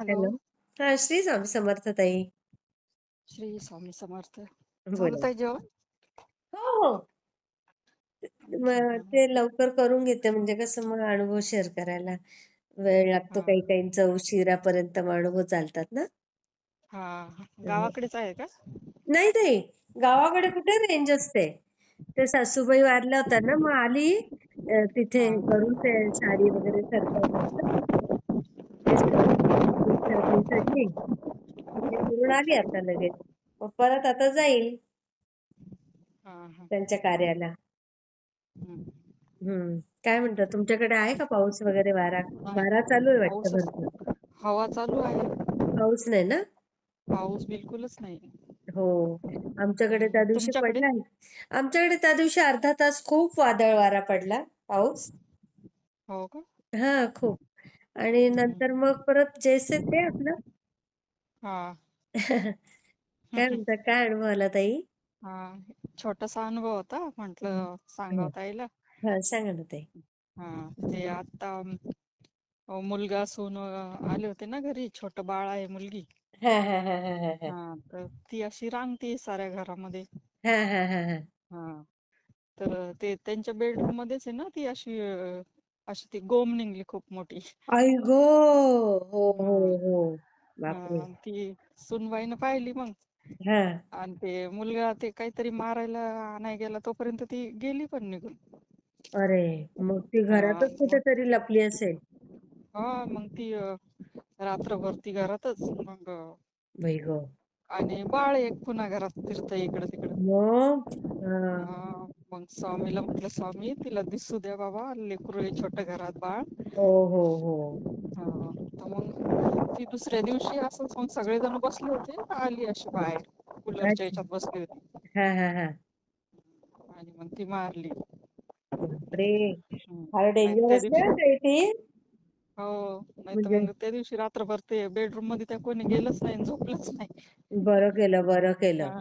Hello. Hello. हां, श्री स्वामी समर्थ ताई. श्री स्वामी समर्थ. झालं बोला. ताई जेवण? हो, हो. अच्छा. मग हा. ते लवकर करून घेते म्हणजे कसं मग अनुभव शेअर करायला वेळ लागतो. हा. काही-काहींचा उशिरापर्यंत मग अनुभव चालतात ना. हा. हं. गावाकडेच आहे का? नाही ताई, गावाकडे कुठे रेंज असते. ते सासूबाई वारल्या होत्या ना, मग आली तिथे हा. करून ते साडी वगैरे सरकवलं ना, ते सगळं 3-4 दिवसाची. ते करून आली आता लगेच. मग परत आता जाईल हा. हा. त्यांच्या कार्याला. हम्म. काय म्हणतात तुमच्याकडे आहे का पाऊस वगैरे वारा? नाही, वारा चालू आहे वाटतं पाऊसच. भरपूर. हवा चालू आहे. पाऊस नाही ना? पाऊस बिलकुलच नाही. हो. आमच्याकडे त्या दिवशी तुमच्याकडे? पडला. आमच्याकडे त्या दिवशी अर्धा तास खूप वादळ वारा पडला, पाऊस. हो का? हां, खूप. आणि हम्म. नंतर मग परत जैसे थे आपलं. हा. काय म्हणतात? काय अनुभव आला ताई? हा. छोटासा अनुभव होता, हं. म्हटलं हं. सांगावं ताईला. हां, सांगा ना ताई. हा. ते आता मुलगा सून आले होते ना घरी. छोटं बाळ आहे, मुलगी. हां, हां, हां, हां, हां, हां. हा. तर ती अशी रांगते साऱ्या घरामध्ये. हां, हां, हां, हां. हा. तर ते त्यांच्या बेडरूम मध्येच आहे ना, ती अशी अशी ती गोम निघली खूप मोठी. आई गं! हो, हो, हा. हो. बापरे! हा. ती सुनबाईनं पाहिली मग. हां. आणि ते मुलगा ते काहीतरी मारायला आणाय गेला, तोपर्यंत ती गेली पण निघून. अरे! मग ती हा. घरातच कुठेतरी लपली असेल. मग ती रात्रभर ती घरातच मग. बाई गं! आणि बाळ एक पुन्हा घरात फिरतंय इकडं तिकडं. मग? हां. मग स्वामीला म्हटलं, स्वामी तिला दिसू द्या बाबा, लेकरू आहे छोटं घरात बाळ. हो, हो, हो. तर मग ती दुसऱ्या दिवशी असंच मग सगळेजण बसले होते, आली अशी बाहेर कूलरच्या अच्छा. याच्यात बसली होती. हां, हां, हां. आणि मग ती मारली. बापरे! हम्म. फार नाही त्या डेंजरस दिवशी. नाही ताई ती? हो. नाही तर म्हणजे मग त्या दिवशी रात्रभर ते बेडरूम मध्ये त्या कोणी गेलंच नाही, झोपलंच नाही. बरं केलं, बरं केलं.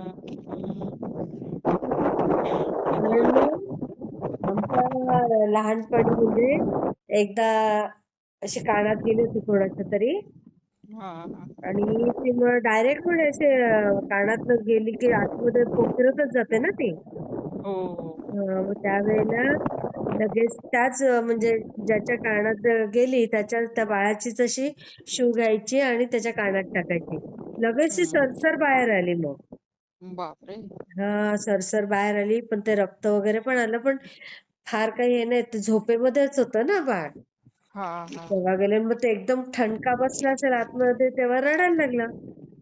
कारण ना, आमच्या लहानपणी म्हणजे एकदा अशी कानात गेली होती कोणाच्या तरी. हा. हा. आणि ती मग डायरेक्ट म्हणजे असे कानातनं गेली की आतमध्ये पोखरतच जाते ना ती. हो. हो. मग त्यावेळेला लगेच त्याच म्हणजे ज्याच्या कानात गेली त्या बाळाचीच अशी शू घ्यायची आणि त्याच्या कानात टाकायची. लगेच ती सरसर बाहेर आली मग. बापरे. हां, सरसर बाहेर आली. पण ते रक्त वगैरे पण आलं. पण फार काही हे नाही. ते झोपेमध्येच होतं ना बाळ. हा. हा. तेव्हा गेले मग ते एकदम ठणका बसला असेल आतमध्ये तेव्हा रडायला लागला.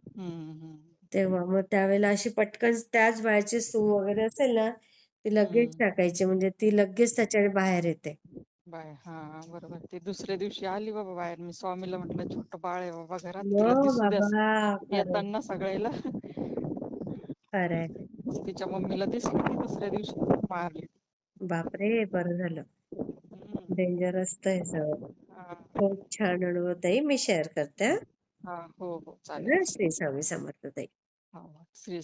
हम्म. तेव्हा मग त्यावेळेला अशी पटकन त्याच बाळाची सूज वगैरे असेल ना, ती लगेच हम्म. टाकायची म्हणजे ती लगेच त्याच्याने बाहेर येते. बाय. हा. बरोबर. ती दुसऱ्या दिवशी आली बाबा बाहेर. मी स्वामीला म्हटलं, छोटं बाळ आहे बाबा घरात, तिला हो दिसू द्या बाबा, खरंय, येताना सगळ्याला. खरंय. तिच्या मम्मीला दिसली की दुसऱ्या दिवशी मारली. बापरे! बरं झालं. हम्म. डेंजर असतं हे सगळं. हा. खूप छान अनुभव ताई. मी शेअर करते हां. हो. हो. चालेल. श्री स्वामी समर्थ ताई. हो. श्री